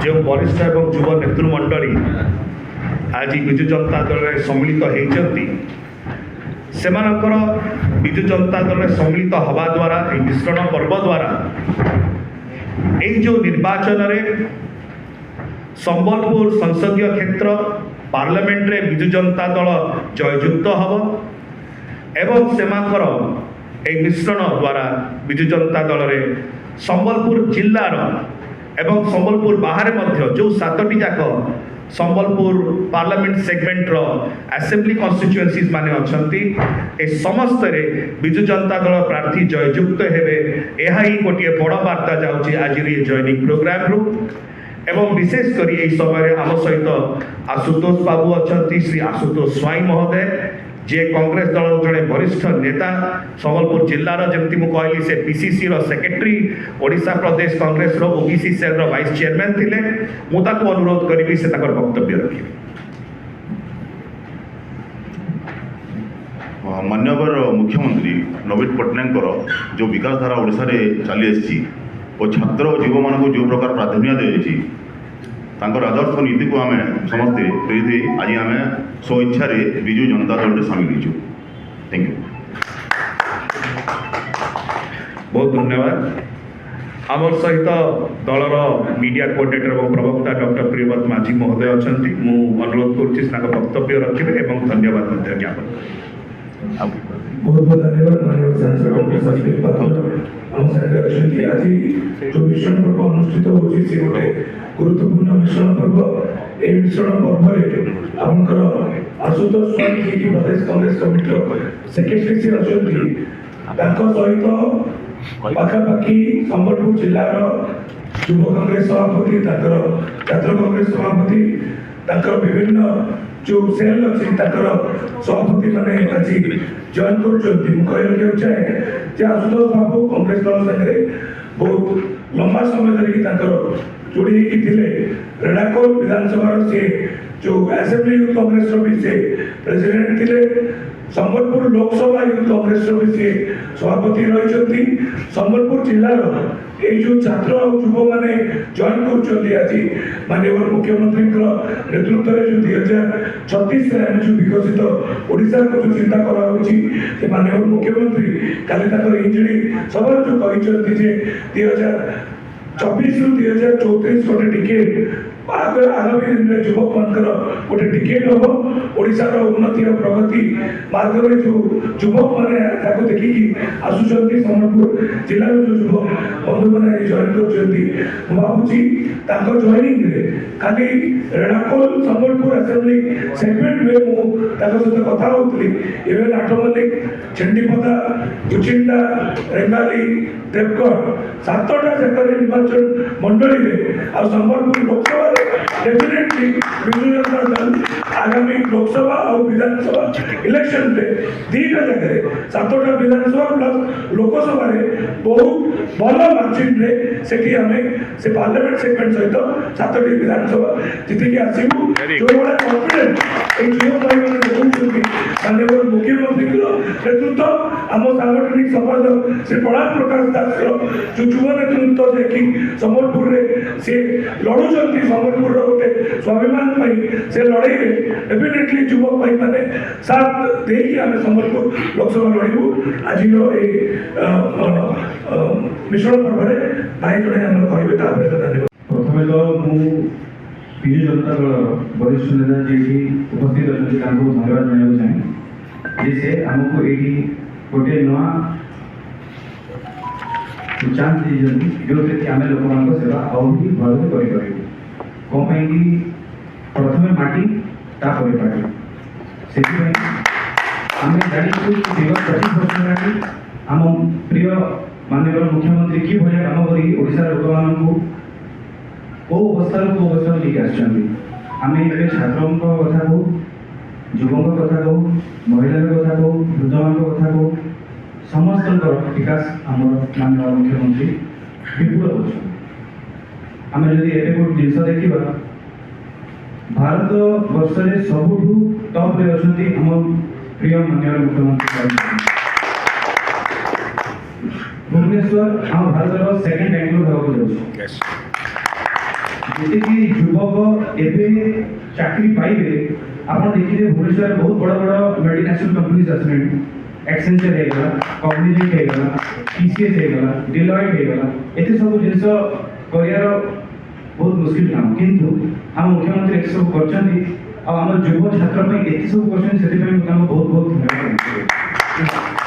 जो वरिष्ठ एवं युव नेतृमंडली आज विजु जनता दल में सम्मिलित होती सेमानकर विजु जनता दल में सम्मिलित हवा द्वारा मिश्रण पर्व द्वारा यही जो निर्वाचन में संबलपुर संसदीय क्षेत्र पार्लियामेंट रे विजु जनता दल जययुक्त हम एवं सेमानकर यह मिश्रण द्वारा विजु जनता दल रे संबलपुर जिलार एवं संबलपुर बाहर जो 7टी जाक संबलपुर पार्लियामेंट सेगमेंट रो असेंबली कन्स्टिट्युएंसीज माने अछंती ए समस्त रे विजु जनता दल प्रार्थी जययुक्त हेबे एहा ही गोटे बड़ वार्ता जाउची आज रे जॉइनिंग प्रोग्राम रू एवं विशेष करी एही समय आम सहित आशुतोष बाबू अछंती श्री आशुतोष स्वाई महोदय जे कांग्रेस दल जड़े वरिष्ठ नेता संबलपुर जिलार जमती मु कहली से पीसीसी रो सेक्रेटरी ओडिशा प्रदेश कांग्रेस रो OBC cell row vice chairman थिले मु ताको अनुरोध करिवि से ताकर वक्तव्य रखिबे। मान्यवर मुख्यमंत्री नवीन पट्टनायक जो विकास धारा ओडिशा रे चली आसी और छात्र और युवा मानक जो प्रकार प्राधान्य दी तांकर आदर्श नीति को आम समस्ते प्रेरित आज आम स्वेच्छा विजु जनता दल में सामिल हो। Thank you. बहुत धन्यवाद। आम सहित दलर मीडिया कोऑर्डिनेटर और प्रवक्ता डॉक्टर प्रियव्रत माझी महोदय अच्छा मु अनुरोध कर वक्तव्य रखिए और धन्यवाद ज्ञापन। बहुत बहुत धन्यवाद माननीय सांसद डॉक्टर सचिन पात्र हम सारे अछंती आज जो मिश्रण पर्व अनुष्ठित होची से गोटे गुरुत्वपूर्ण मिश्रण पर्व ए मिश्रण पर्व रे हमकर आशुतोष स्वाई की प्रदेश कांग्रेस कमिटी सेक्रेटरी से अछंती ताको सहित पाखापाखि संबलपुर जिलार युव कांग्रेस सभापति छात्र कांग्रेस सभापति विभिन्न जो सेल अच्छी सभापति मैंने आज जॉइन कर चाहे आशुतोष बाबू कांग्रेस दल संगे बहुत लंबा समय धरिकी जोड़ी रेणाकोल विधानसभा सी जो असेंबली यूथ कांग्रेस भी से प्रेसिडेंट थे संबलपुर लोकसभा यूथ कांग्रेस भी सी सभापति रही संबलपुर जिलार ये जो छात्र और युव मैंने जॉइन कर माननीय मुख्यमंत्री नेतृत्व में जो 2036 जो विकसित ओडिशा को जो चिंता कर माननीय मुख्यमंत्री काली इंजरी सब जो कहते 2024 ରୁ 2034 गोटे टिकेट आगामी दिन में युवक मान गोटे टिकेट हम ओडिशार उन्नति और प्रगति मार्ग में जो युवक मैंने देखिकी आसुंच संबलपुर जिलार जो युवक बंधु मैंने जॉइन कर भावुची जॉइनिंग खाली रेणाकोल संबलपुर असेंबली सेगमेंट में मुझे कथा होती इवेन आठ मल्लिक चंडीपदा उचिंडा रेंगाली देवगढ़ 7टा जगह निर्वाचन मंडली में आ संबलपुर लोकसभा डेफिनेटली विजु जनता दल आगामी लोकसभा और विधानसभा इलेक्शन में 2टा जगह 7टा विधानसभा प्लस लोकसभा बहुत भल मार्जिन से हमें से पार्लियामेंट सेगमेंट सहित 7टी विधानसभा जीतिकी आसबू जो भाई कन्फिडेंट युव भाई मैंने माननीय मुख्यमंत्री नेतृत्व आम सांगठनिक संपादक श्री प्रणाम प्रकाश दास जो युव नेतृत्व देखी संबलपुर से लड़ुंट संबलपुर गोटे स्वाभिमान से लड़ाई डेफिनेटली युवक भाई मैंने साथ देकी आम संबलपुर लोकसभा लड़ू आज मिश्रण पर्व भाई जड़े कहे धन्यवाद। प्रथम तो विजु जनता दल वरिष्ठ नेता जी उपस्थित अच्छे धन्यवाद जाना चाहे जे से आमको ये गोटे नुआ चांस दीजिए जो आम लोक मान सेवा आउ भी भल कर कौन कि प्रथम माटी तापर पार्टी से आम जानी विगत 25 वर्ष हेल्ला आम प्रिय माननीय मुख्यमंत्री कि भाया काम कर लोक मान को अवस्था को अवस्था लेके आम छात्रों कथा कहूँ युवों कथा कहूँ महिला कथा कहूँ वृद्ध मान कथा कहूँ समस्त विकास आम माननीय मुख्यमंत्री विपुल कर आम जदि ए गोटे जिन देखा भारत वर्ष में सबुठू टप रे अच्छा आम प्रिय माननीय मुख्यमंत्री भुवनेश्वर आम भारत सेकेंड बैंगलोर होगा ଯେତିକି ଯୁବକ ଏବେ ଚାକିରି ପାଇବେ ଆପଣ ଦେଖିବେ ଭୁବନେଶ୍ୱରରେ ବହୁତ ବଡ଼ ବଡ଼ ମଲ୍ଟିନ୍ୟାସନାଲ କମ୍ପାନିଜ ଆସିଲେଣି ଏକ୍ସେଞ୍ଜର ହେଇଗଲା କଗ୍ନିଜେଣ୍ଟ ହେଇଗଲା TCS ହେଇଗଲା ଡିଲଏଟ୍ ହେଇଗଲା ଏତେ ସବୁ ଜିନିଷ କରିବାର ବହୁତ ମୁସ୍କିଲ କାମ କିନ୍ତୁ ଆମ ମୁଖ୍ୟମନ୍ତ୍ରୀ ଏତେ ସବୁ କରିଛନ୍ତି ଆଉ ଆମ ଯୁବ ଛାତ୍ର ପାଇଁ ଏତେ ସବୁ କରିଛନ୍ତି ସେଥିପାଇଁ ମୁଁ ତାଙ୍କୁ ବହୁତ ବହୁତ ଧନ୍ୟବାଦ